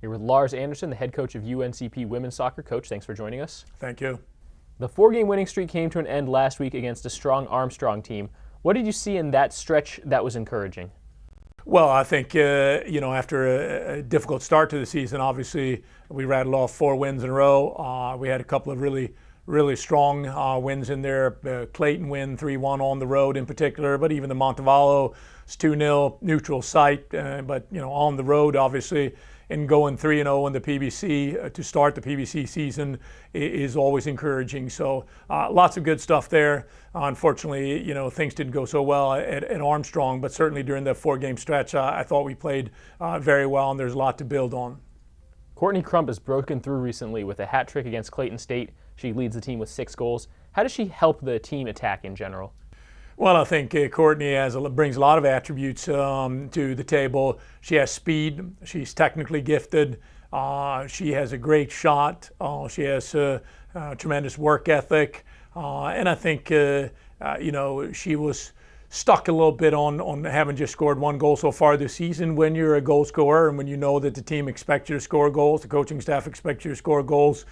Here with Lars Andersson, the head coach of UNCP women's soccer. Coach, thanks for joining us. Thank you. The 4-game winning streak came to an end last week against a strong Armstrong team. What did you see in that stretch that was encouraging? Well, I think, after a difficult start to the season, obviously we rattled off 4 wins in a row. We had a couple of really strong wins in there. Clayton win 3-1 on the road in particular, but even the Montevallo is 2-0 neutral site. But on the road, obviously, and going 3-0 in the PBC to start the PBC season is always encouraging. So lots of good stuff there. Unfortunately, things didn't go so well at Armstrong, but certainly during the 4-game stretch, I thought we played very well, and there's a lot to build on. Courtney Crump has broken through recently with a hat trick against Clayton State. She leads the team with 6 goals. How does she help the team attack in general? Well, I think Courtney brings a lot of attributes to the table. She has speed. She's technically gifted. She has a great shot. She has tremendous work ethic. And I think, she was stuck a little bit on having just scored 1 goal so far this season. When you're a goal scorer and when you know that the team expects you to score goals, the coaching staff expects you to score goals,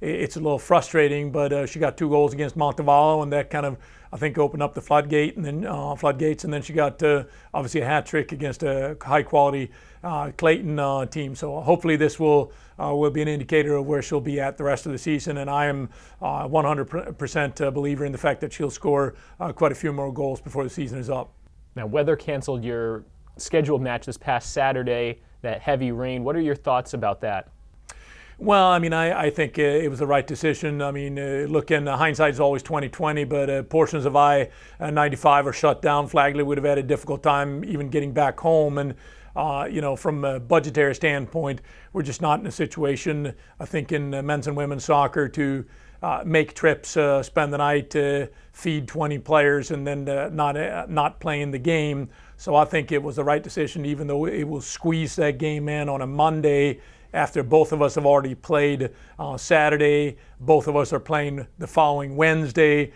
it's a little frustrating. But she got 2 goals against Montevallo, and that kind of, I think, opened up the floodgates, and then she got obviously a hat trick against a high-quality Clayton team. So hopefully this will be an indicator of where she'll be at the rest of the season. And I am 100% a believer in the fact that she'll score quite a few more goals before the season is up. Now, weather canceled your scheduled match this past Saturday, that heavy rain. What are your thoughts about that? Well, I think it was the right decision. Hindsight is always 20/20, but portions of I-95 are shut down. Flagley would have had a difficult time even getting back home. And, from a budgetary standpoint, we're just not in a situation, I think, in men's and women's soccer to make trips, spend the night, feed 20 players, and then not playing the game. So I think it was the right decision, even though it will squeeze that game in on a Monday after both of us have already played Saturday. Both of us are playing the following Wednesday.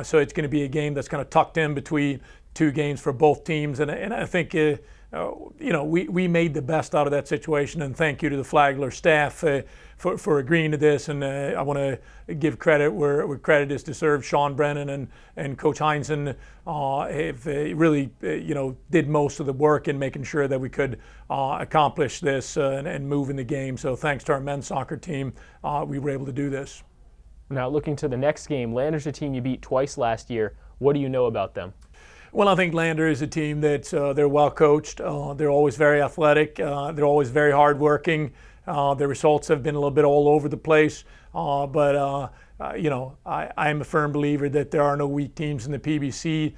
So it's going to be a game that's kind of tucked in between 2 games for both teams. And I think, we made the best out of that situation. And thank you to the Flagler staff for agreeing to this. And I want to give credit where credit is deserved. Sean Brennan and Coach Hindson have really, did most of the work in making sure that we could accomplish this and move in the game. So thanks to our men's soccer team, we were able to do this. Now, looking to the next game, Lander's a team you beat twice last year. What do you know about them? Well, I think Lander is a team that they're well coached. They're always very athletic. They're always very hardworking. Their results have been a little bit all over the place. I am a firm believer that there are no weak teams in the PBC.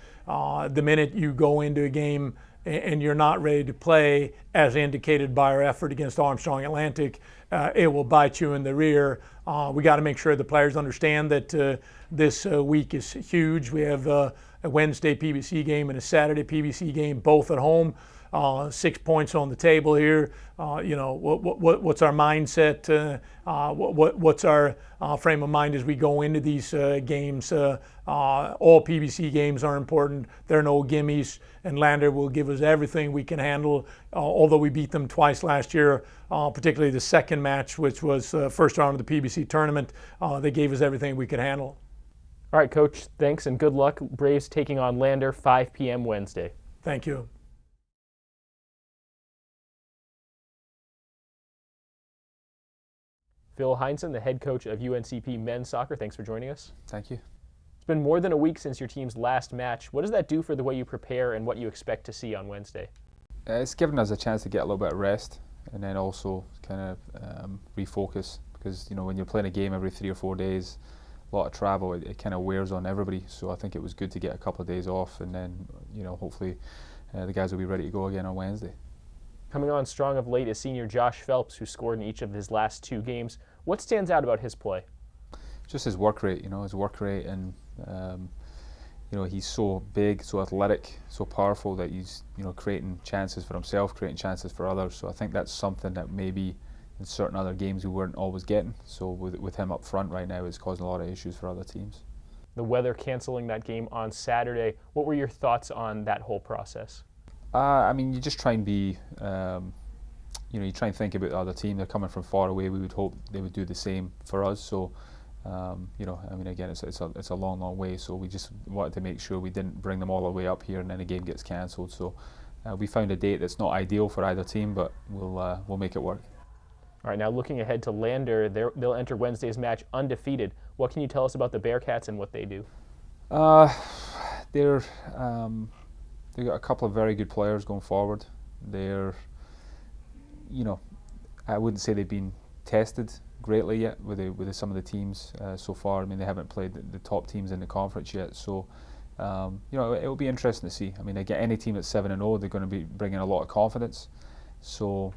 The minute you go into a game and you're not ready to play, as indicated by our effort against Armstrong Atlantic, it will bite you in the rear. We got to make sure the players understand that this week is huge. We have a Wednesday PBC game and a Saturday PBC game, both at home. 6 points on the table here. What's our mindset? What's our frame of mind as we go into these games? All PBC games are important. There are no gimmies, and Lander will give us everything we can handle. Although we beat them twice last year, particularly the second match, which was first round of the PBC tournament, they gave us everything we could handle. All right, Coach, thanks and good luck. Braves taking on Lander 5 p.m. Wednesday. Thank you. Phil Hindson, the head coach of UNCP men's soccer. Thanks for joining us. Thank you. It's been more than a week since your team's last match. What does that do for the way you prepare and what you expect to see on Wednesday? It's given us a chance to get a little bit of rest and then also kind of refocus, because when you're playing a game every 3 or 4 days, a lot of travel, it kind of wears on everybody. So I think it was good to get a couple of days off, and then hopefully the guys will be ready to go again on Wednesday. Coming on strong of late is senior Josh Phelps, who scored in each of his last 2 games. What stands out about his play? Just his work rate, and he's so big, so athletic, so powerful that he's creating chances for himself, creating chances for others. So I think that's something that maybe in certain other games we weren't always getting. So with him up front right now, it's causing a lot of issues for other teams. The weather canceling that game on Saturday, what were your thoughts on that whole process? You just try and be, you try and think about the other team. They're coming from far away. We would hope they would do the same for us. So, again, it's a long way. So we just wanted to make sure we didn't bring them all the way up here, and then the game gets cancelled. So we found a date that's not ideal for either team, but we'll make it work. All right, now looking ahead to Lander, they'll enter Wednesday's match undefeated. What can you tell us about the Bearcats and what they do? They've got a couple of very good players going forward. They're, I wouldn't say they've been tested greatly yet with some of the teams so far. I mean, they haven't played the top teams in the conference yet, so it'll be interesting to see. I mean, again, any team that's 7-0, they're going to be bringing a lot of confidence. So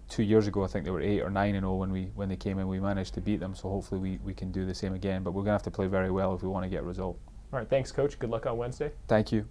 2 years ago, I think they were 8 or 9-0 when they came in. We managed to beat them, so hopefully we can do the same again. But we're going to have to play very well if we want to get a result. All right, thanks, Coach. Good luck on Wednesday. Thank you.